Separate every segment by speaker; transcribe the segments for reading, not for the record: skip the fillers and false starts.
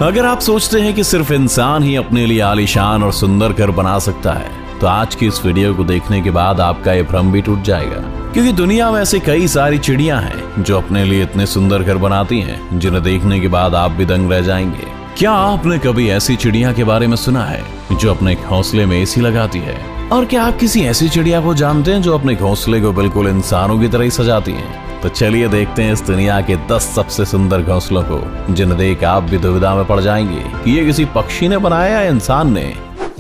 Speaker 1: अगर आप सोचते हैं कि सिर्फ इंसान ही अपने लिए आलीशान और सुंदर घर बना सकता है, तो आज की इस वीडियो को देखने के बाद आपका ये भ्रम भी टूट जाएगा। क्योंकि दुनिया में ऐसी कई सारी चिड़ियां हैं जो अपने लिए इतने सुंदर घर बनाती हैं, जिन्हें देखने के बाद आप भी दंग रह जाएंगे। क्या आपने कभी ऐसी चिड़िया के बारे में सुना है जो अपने घोंसले में एसी लगाती है? और क्या आप किसी ऐसी चिड़िया को जानते हैं जो अपने घोंसले को बिल्कुल इंसानों की तरह ही सजाती है? तो चलिए देखते हैं इस दुनिया के 10 सबसे सुंदर घोंसलों को, जिन्हें देख आप भी दुविधा में पड़ जाएंगे कि ये किसी पक्षी ने बनाया या इंसान ने।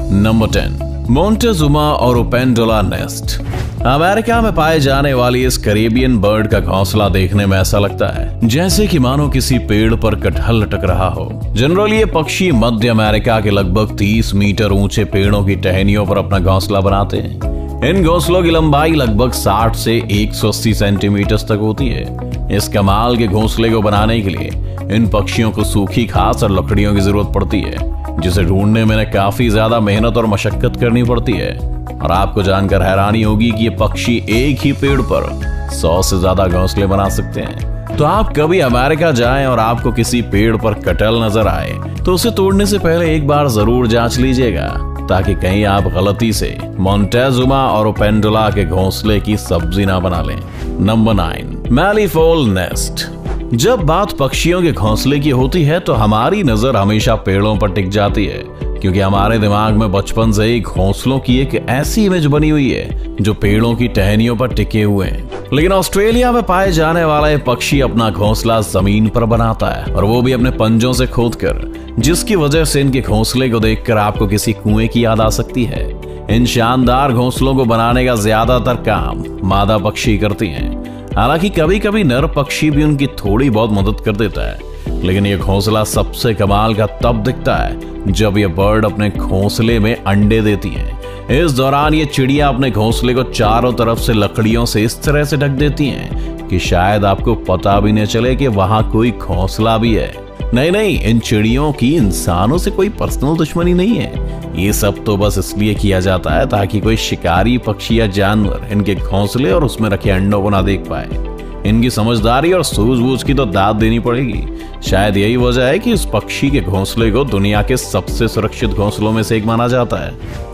Speaker 1: नंबर 10, मोंटेजुमा और ओपेंडोला नेस्ट। अमेरिका में पाए जाने वाली इस कैरेबियन बर्ड का घोंसला देखने में ऐसा लगता है जैसे कि मानो किसी पेड़ पर कटहल लटक रहा हो। जनरली ये पक्षी मध्य अमेरिका के लगभग 30 मीटर ऊंचे पेड़ों की टहनियों पर अपना घोंसला बनाते हैं। इन घोंसलों की लंबाई लगभग 60 से 180 सेंटीमीटर तक होती है। इस कमाल के घोंसले को बनाने के लिए इन पक्षियों को सूखी घास और लकड़ियों की जरूरत पड़ती है, जिसे ढूंढने में काफी ज्यादा मेहनत और मशक्कत करनी पड़ती है। और आपको जानकर हैरानी होगी कि ये पक्षी एक ही पेड़ पर 100 से ज्यादा घोंसले बना सकते हैं। तो आप कभी अमेरिका जाएं और आपको किसी पेड़ पर कटहल नजर आए तो उसे तोड़ने से पहले एक बार जरूर जांच लीजिएगा, ताकि कहीं आप गलती से मोंटेजुमा और ओपेंडोला के घोंसले की सब्जी ना बना लें। Number 9, malleefowl nest. जब बात पक्षियों के घोंसले की होती है तो हमारी नजर हमेशा पेड़ों पर टिक जाती है, क्योंकि हमारे दिमाग में बचपन से ही घोंसलों की एक ऐसी इमेज बनी हुई है जो पेड़ों की टहनियों पर टिके हुए हैं। लेकिन ऑस्ट्रेलिया में पाए जाने वाला यह पक्षी अपना घोंसला जमीन पर बनाता है, और वो भी अपने पंजों से खोदकर, जिसकी वजह से इनके घोंसले को देखकर आपको किसी कुएं की याद आ सकती है। इन शानदार घोंसलों को बनाने का ज्यादातर काम मादा पक्षी करती हैं। हालांकि कभी कभी नर पक्षी भी उनकी थोड़ी बहुत मदद कर देता है, लेकिन ये घोंसला सबसे कमाल का तब दिखता है जब ये बर्ड अपने घोंसले में अंडे देती है। इस दौरान ये चिड़िया अपने घोंसले को चारों तरफ से लकड़ियों से इस तरह से ढक देती हैं कि शायद आपको पता भी न चले कि वहां कोई घोंसला भी है। नहीं, इन चिड़ियों की इंसानों से कोई पर्सनल दुश्मनी नहीं है। ये सब तो बस इसलिए किया जाता है ताकि कोई शिकारी पक्षी या जानवर इनके घोंसले और उसमें रखे अंडों को ना देख पाए। इनकी समझदारी और सूझबूझ की तो दाद देनी पड़ेगी। शायद यही वजह है कि इस पक्षी के घोंसले को दुनिया के सबसे सुरक्षित घोंसलों में से एक माना जाता है।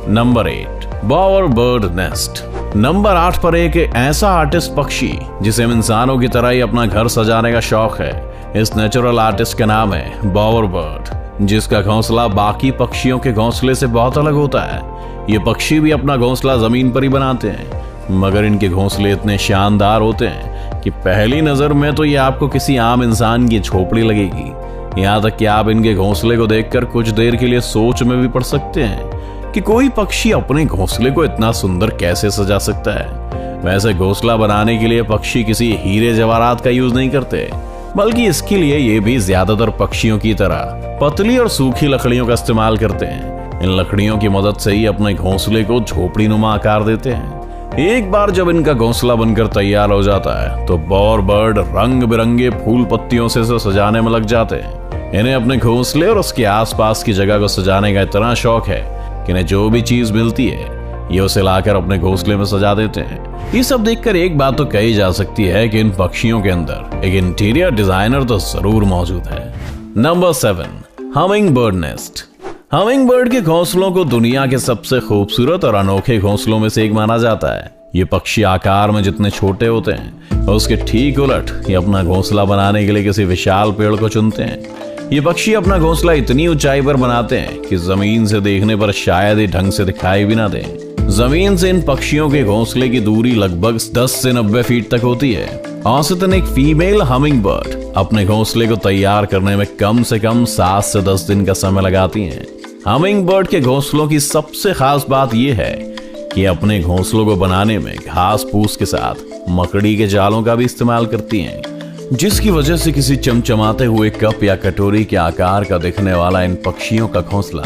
Speaker 1: Number 8, Bower bird nest. Number 8 पर एक ऐसा आर्टिस्ट पक्षी जिसे इंसानों की तरह ही अपना घर सजाने का शौक है। इस नेचुरल आर्टिस्ट का नाम है बॉवर बर्ड, जिसका घोंसला बाकी पक्षियों के घोंसले से बहुत अलग होता है। ये पक्षी भी अपना घोंसला जमीन पर ही बनाते हैं, मगर इनके घोंसले इतने शानदार होते हैं कि पहली नजर में तो ये आपको किसी आम इंसान की झोपड़ी लगेगी। यहाँ तक कि आप इनके घोंसले को देखकर कुछ देर के लिए सोच में भी पड़ सकते हैं कि कोई पक्षी अपने घोंसले को इतना सुंदर कैसे सजा सकता है। वैसे घोंसला बनाने के लिए पक्षी किसी हीरे जवाहरात का यूज नहीं करते, बल्कि इसके लिए ये भी ज्यादातर पक्षियों की तरह पतली और सूखी लकड़ियों का इस्तेमाल करते हैं। इन लकड़ियों की मदद से ही अपने घोंसले को झोपड़ी नुमा आकार देते हैं। एक बार जब इनका घोंसला बनकर तैयार हो जाता है तो बॉवर बर्ड रंग बिरंगे फूल पत्तियों से सजाने में लग जाते हैं। इन्हें अपने घोंसले और उसके आसपास की जगह को सजाने का इतना शौक है कि इन्हें जो भी चीज मिलती है ये उसे लाकर अपने घोंसले में सजा देते हैं। ये सब देखकर एक बात तो कही जा सकती है कि इन पक्षियों के अंदर एक इंटीरियर डिजाइनर तो जरूर मौजूद है। Number 7, humming bird nest. Humming bird के घोंसलों को दुनिया के सबसे खूबसूरत और अनोखे घोंसलों में से एक माना जाता है। ये पक्षी आकार में जितने छोटे होते हैं उसके ठीक उलट ये अपना घोंसला बनाने के लिए किसी विशाल पेड़ को चुनते हैं। ये पक्षी अपना घोंसला इतनी ऊंचाई पर बनाते हैं कि जमीन से देखने पर शायद ही ढंग से दिखाई भी ना दे। जमीन से इन पक्षियों के घोंसले की दूरी लगभग 10 से 90 फीट तक होती है। औसतन एक फीमेल हमिंग बर्ड अपने घोंसले को तैयार करने में कम से कम 7 से 10 दिन का समय लगाती हैं। हमिंग बर्ड के घोंसलों की सबसे खास बात यह है कि अपने घोंसलों को बनाने में घास फूस के साथ मकड़ी के जालों का भी इस्तेमाल करती हैं, जिसकी वजह से किसी चमचमाते हुए कप या कटोरी के आकार का दिखने वाला इन पक्षियों का घोंसला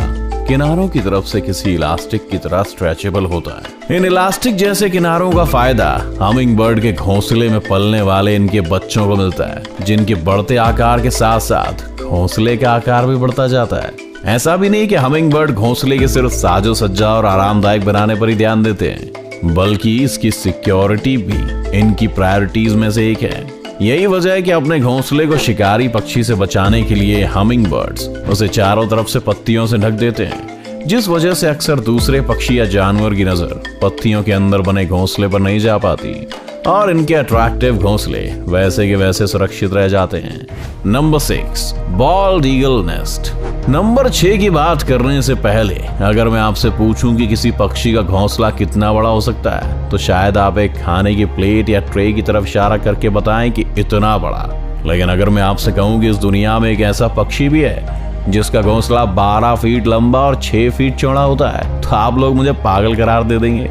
Speaker 1: किनारों की तरफ से किसी इलास्टिक की तरह स्ट्रेचेबल होता है। इन इलास्टिक जैसे किनारों का फायदा हमिंग बर्ड के घोंसले में पलने वाले इनके बच्चों को मिलता है, जिनके बढ़ते आकार के साथ साथ घोंसले का आकार भी बढ़ता जाता है। ऐसा भी नहीं कि हमिंग बर्ड घोंसले के सिर्फ साजो सज्जा और आरामदायक बनाने पर ही ध्यान देते हैं, बल्कि इसकी सिक्योरिटी भी इनकी प्रायोरिटीज में से एक है। यही वजह है कि अपने घोंसले को शिकारी पक्षी से बचाने के लिए हमिंग बर्ड्स उसे चारों तरफ से पत्तियों से ढक देते हैं, जिस वजह से अक्सर दूसरे पक्षी या जानवर की नजर पत्तियों के अंदर बने घोंसले पर नहीं जा पाती और इनके अट्रैक्टिव घोंसले वैसे के वैसे सुरक्षित रह जाते हैं। Number 6, bold eagle nest. Number 6 की बात करने से पहले अगर मैं आपसे पूछूं कि किसी पक्षी का घोंसला कितना बड़ा हो सकता है, तो शायद आप एक खाने की प्लेट या ट्रे की तरफ इशारा करके बताएं कि इतना बड़ा। लेकिन अगर मैं आपसे कहूं कि इस दुनिया में एक ऐसा पक्षी भी है जिसका घोंसला 12 फीट लंबा और 6 फीट चौड़ा होता है, तो आप लोग मुझे पागल करार दे देंगे।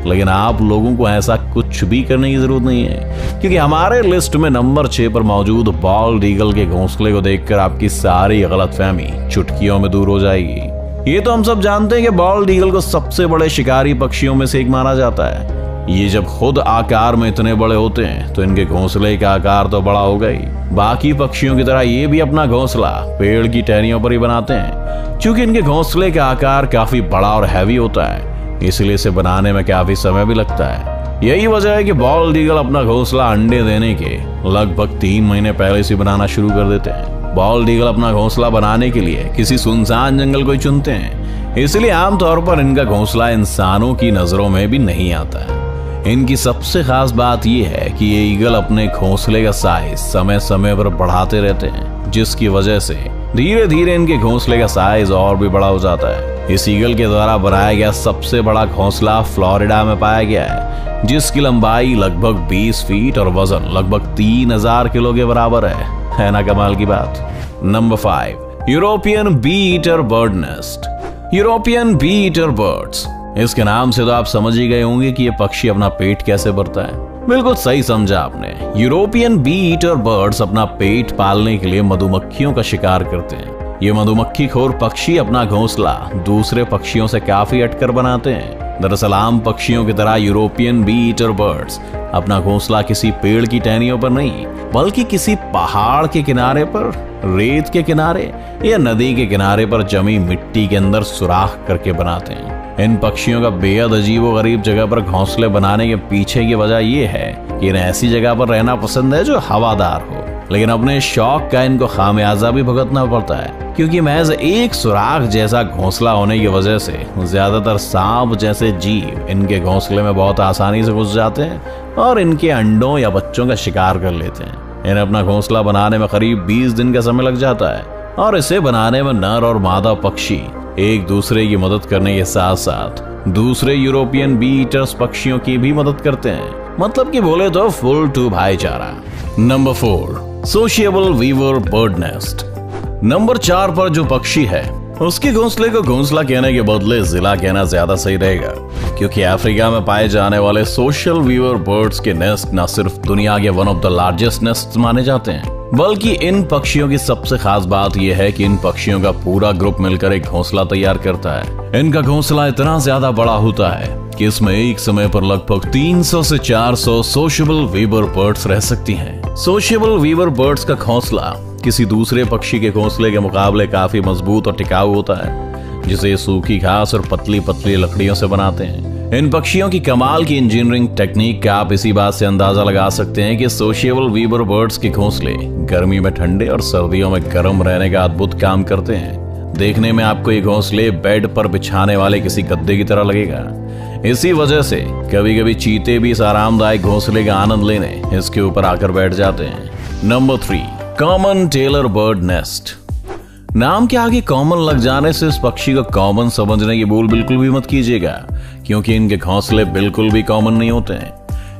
Speaker 1: लेकिन आप लोगों को ऐसा कुछ भी करने की जरूरत नहीं है, क्योंकि हमारे लिस्ट में नंबर 6 पर मौजूद बॉल्ड ईगल के घोंसले को देखकर आपकी सारी गलतफहमी चुटकियों में दूर हो जाएगी। ये तो हम सब जानते हैं कि बॉल्ड ईगल को सबसे बड़े शिकारी पक्षियों में से एक माना जाता है। ये जब खुद आकार में इतने बड़े होते हैं तो इनके घोंसले का आकार तो बड़ा होगा ही। बाकी पक्षियों की तरह ये भी अपना घोंसला पेड़ की टहनियों पर ही बनाते हैं। चूंकि इनके घोंसले का आकार काफी बड़ा और हैवी होता है, इसलिए इसे बनाने में काफी समय भी लगता है। यही वजह है कि बॉल्ड ईगल अपना घोंसला अंडे देने के लगभग 3 महीने पहले से बनाना शुरू कर देते हैं। बॉल्ड ईगल अपना घोंसला बनाने के लिए किसी सुनसान जंगल को ही चुनते हैं, इसलिए आमतौर पर इनका घोंसला इंसानों की नजरों में भी नहीं आता है। इनकी सबसे खास बात यह है कि ये ईगल अपने घोंसले का साइज समय समय पर बढ़ाते रहते हैं, जिसकी वजह से धीरे धीरे इनके घोंसले का साइज और भी बड़ा हो जाता है। इस ईगल के द्वारा बनाया गया सबसे बड़ा घोंसला फ्लोरिडा में पाया गया है, जिसकी लंबाई लगभग 20 फीट और वजन लगभग 3000 किलो के बराबर है ना कमाल की बात। Number 5, European bee eater bird nest. European bee eater birds, इसके नाम से तो आप समझ ही गए होंगे कि ये पक्षी अपना पेट कैसे भरता है। बिल्कुल सही समझा आपने। यूरोपियन बी ईटर बर्ड्स अपना पेट पालने के लिए मधुमक्खियों का शिकार करते हैं। ये मधुमक्खी खोर पक्षी अपना घोंसला दूसरे पक्षियों से काफी हटकर बनाते हैं। दरअसल आम पक्षियों की तरह यूरोपियन बी ईटर बर्ड्स अपना घोंसला किसी पेड़ की टहनियों पर नहीं, बल्कि किसी पहाड़ के किनारे पर, रेत के किनारे या नदी के किनारे पर जमी मिट्टी के अंदर सुराख करके बनाते हैं। इन पक्षियों का बेहद अजीबोगरीब जगह पर घोंसले बनाने के पीछे की वजह यह है कि इन्हें ऐसी जगह पर रहना पसंद है जो हवादार हो, लेकिन अपने शौक का इनको खामियाजा भी भुगतना पड़ता है, क्योंकि महज एक सुराख जैसा घोंसला होने की वजह से ज्यादातर सांप जैसे जीव इनके घोंसले में बहुत आसानी से घुस जाते हैं और इनके अंडों या बच्चों का शिकार कर लेते हैं। इन्हें अपना घोंसला बनाने में करीब 20 दिन का समय लग जाता है और इसे बनाने में नर और मादा पक्षी एक दूसरे की मदद करने के साथ साथ दूसरे यूरोपियन बी ईटर्स पक्षियों की भी मदद करते हैं। मतलब कि बोले तो फुल टू भाईचारा। Number 4, sociable weaver bird nest. Number 4 पर जो पक्षी है उसके घोंसले को घोंसला कहने के बदले जिला कहना ज्यादा सही रहेगा, क्योंकि अफ्रीका में पाए जाने वाले सोशल वीवर बर्ड्स के नेस्ट न सिर्फ दुनिया के one of the largest nest माने जाते हैं, बल्कि इन पक्षियों की सबसे खास बात यह है कि इन पक्षियों का पूरा ग्रुप मिलकर एक घोंसला तैयार करता है। इनका घोंसला इतना ज्यादा बड़ा होता है कि इसमें एक समय पर लगभग 300 से 400 सोशल वीवर बर्ड्स रह सकती हैं। सोशल वीवर बर्ड्स का घोंसला किसी दूसरे पक्षी के घोंसले के मुकाबले काफी मजबूत और टिकाऊ होता है, जिसे सूखी घास और पतली पतली लकड़ियों से बनाते हैं। इन पक्षियों की कमाल की इंजीनियरिंग टेक्निक का आप इसी बात से अंदाजा लगा सकते हैं कि सोशिएबल वीवर बर्ड्स के घोंसले गर्मी में ठंडे और सर्दियों में गर्म रहने का अद्भुत काम करते हैं। देखने में आपको ये घोंसले बेड पर बिछाने वाले किसी गद्दे की तरह लगेगा। इसी वजह से कभी कभी चीते भी इस आरामदायक घोंसले का आनंद लेने इसके ऊपर आकर बैठ जाते हैं। Number 3, common tailor bird nest. नाम के आगे कॉमन लग जाने से इस पक्षी को कॉमन समझने की भूल बिल्कुल भी मत कीजिएगा, क्योंकि इनके घोंसले बिल्कुल भी कॉमन नहीं होते हैं।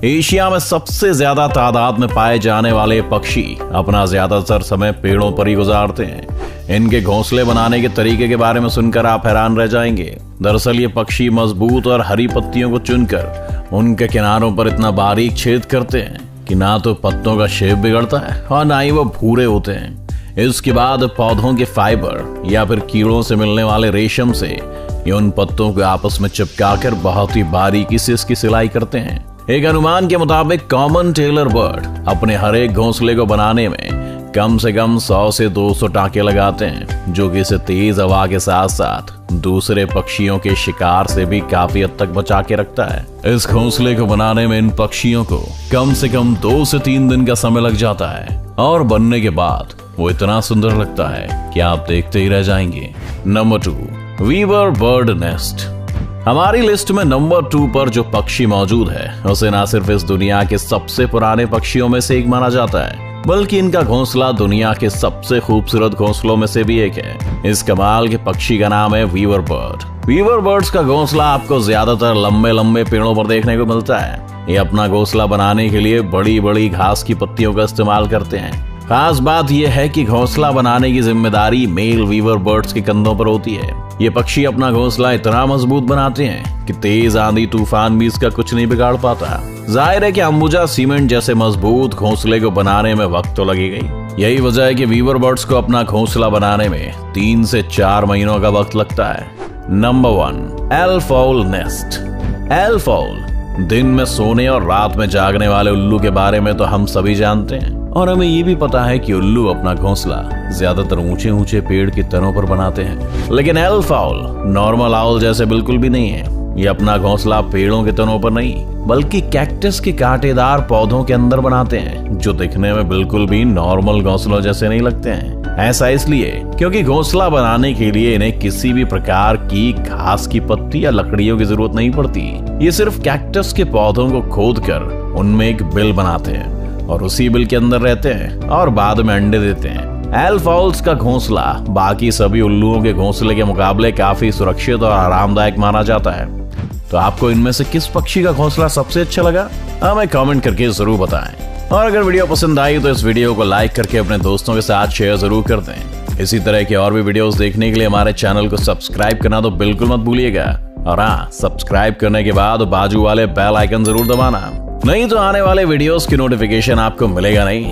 Speaker 1: एशिया में सबसे ज्यादा तादाद में पाए जाने वाले पक्षी अपना ज्यादातर समय पेड़ों पर ही गुजारते हैं। इनके घोंसले बनाने के तरीके के बारे में सुनकर आप हैरान रह जाएंगे। दरअसल ये पक्षी मजबूत और हरी पत्तियों को चुनकर उनके किनारों पर इतना बारीक छेद करते हैं कि ना तो पत्तों का शेप बिगड़ता है और ना ही वो भूरे होते हैं। इसके बाद पौधों के फाइबर या फिर कीड़ों से मिलने वाले रेशम से ये उन पत्तों को आपस में चिपकाकर बहुत ही बारीकी से इसकी सिलाई करते हैं। एक अनुमान के मुताबिक कॉमन टेलर बर्ड अपने हर एक घोंसले को बनाने में कम से कम 100 से 200 टाँके लगाते हैं, जो कि इसे तेज हवा के साथ साथ दूसरे पक्षियों के शिकार से भी काफी हद तक बचा के रखता है। इस घोंसले को बनाने में इन पक्षियों को कम से कम 2 से 3 दिन का समय लग जाता है और बनने के बाद वो इतना सुंदर लगता है कि आप देखते ही रह जाएंगे। Number 2, weaver bird nest. हमारी लिस्ट में नंबर 2 पर जो पक्षी मौजूद है उसे ना सिर्फ इस दुनिया के सबसे पुराने पक्षियों में से एक माना जाता है, बल्कि इनका घोंसला दुनिया के सबसे खूबसूरत घोंसलों में से भी एक है। इस कमाल के पक्षी का नाम है वीवर बर्ड। वीवर बर्ड्स का घोंसला आपको ज्यादातर लंबे लंबे पेड़ों पर देखने को मिलता है। ये अपना घोंसला बनाने के लिए बड़ी बड़ी घास की पत्तियों का इस्तेमाल करते हैं। खास बात यह है कि घोंसला बनाने की जिम्मेदारी मेल वीवर बर्ड्स के कंधों पर होती है। ये पक्षी अपना घोंसला इतना मजबूत बनाते हैं कि तेज आंधी तूफान भी इसका कुछ नहीं बिगाड़ पाता। जाहिर है कि अंबुजा सीमेंट जैसे मजबूत घोंसले को बनाने में वक्त तो लगेगा। यही वजह है कि वीवर बर्ड्स को अपना घोंसला बनाने में 3 से 4 महीनों का वक्त लगता है। Number 1, elf owl nest. Elf owl दिन में सोने और रात में जागने वाले उल्लू के बारे में तो हम सभी जानते हैं, और हमें ये भी पता है कि उल्लू अपना घोंसला ज्यादातर ऊंचे ऊंचे पेड़ की तनों पर बनाते हैं। लेकिन एल्फ आउल नॉर्मल आउल जैसे बिल्कुल भी नहीं है। ये अपना घोंसला पेड़ों के तनों पर नहीं, बल्कि कैक्टस के कांटेदार पौधों के अंदर बनाते हैं, जो दिखने में बिल्कुल भी नॉर्मल घोंसलों जैसे नहीं लगते हैं। ऐसा इसलिए क्योंकि घोंसला बनाने के लिए इन्हें किसी भी प्रकार की घास की पत्ती या लकड़ियों की जरूरत नहीं पड़ती। ये सिर्फ कैक्टस के पौधों को खोदकर उनमें एक बिल बनाते हैं और उसी बिल के अंदर रहते हैं और बाद में अंडे देते हैं। एल्फ आउल्स का घोंसला बाकी सभी उल्लुओं के घोंसले के मुकाबले काफी सुरक्षित और आरामदायक माना जाता है। तो आपको इनमें से किस पक्षी का घोंसला सबसे अच्छा लगा, हमें कमेंट करके जरूर बताएं। और अगर वीडियो पसंद आई तो इस वीडियो को लाइक करके अपने दोस्तों के साथ शेयर जरूर कर दें। इसी तरह के और भी वीडियोस देखने के लिए हमारे चैनल को सब्सक्राइब करना तो बिल्कुल मत भूलिएगा। और हाँ, सब्सक्राइब करने के बाद बाजू वाले बेल आइकन जरूर दबाना, नहीं तो आने वाले वीडियोस की नोटिफिकेशन आपको मिलेगा नहीं।